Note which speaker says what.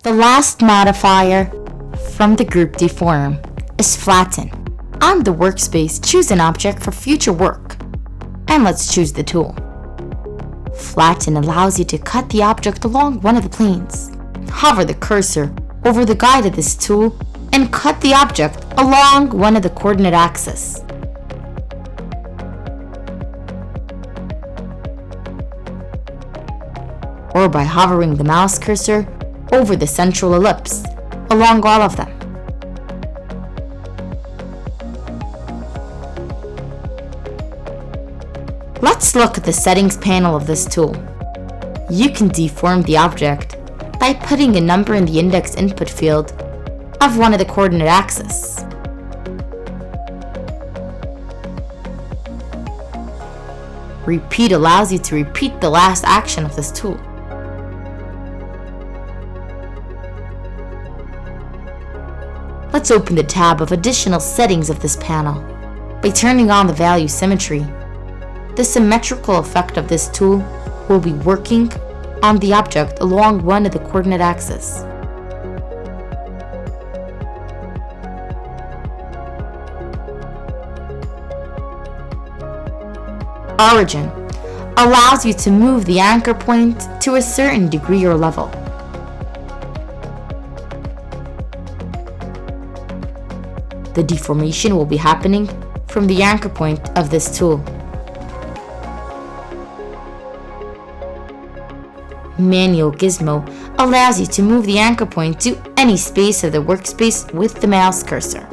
Speaker 1: The last modifier from the group Deform is Flatten. On the workspace, choose an object for future work, and let's choose the tool. Flatten allows you to cut the object along one of the planes. Hover the cursor over the guide of this tool and cut the object along one of the coordinate axes. Or by hovering the mouse cursor over the central ellipse along all of them. Let's look at the settings panel of this tool. You can deform the object by putting a number in the index input field of one of the coordinate axes. Repeat allows you to repeat the last action of this tool. Let's open the tab of additional settings of this panel. By turning on the value symmetry, the symmetrical effect of this tool will be working on the object along one of the coordinate axes. Origin allows you to move the anchor point to a certain degree or level. The deformation will be happening from the anchor point of this tool. Manual Gizmo allows you to move the anchor point to any space of the workspace with the mouse cursor.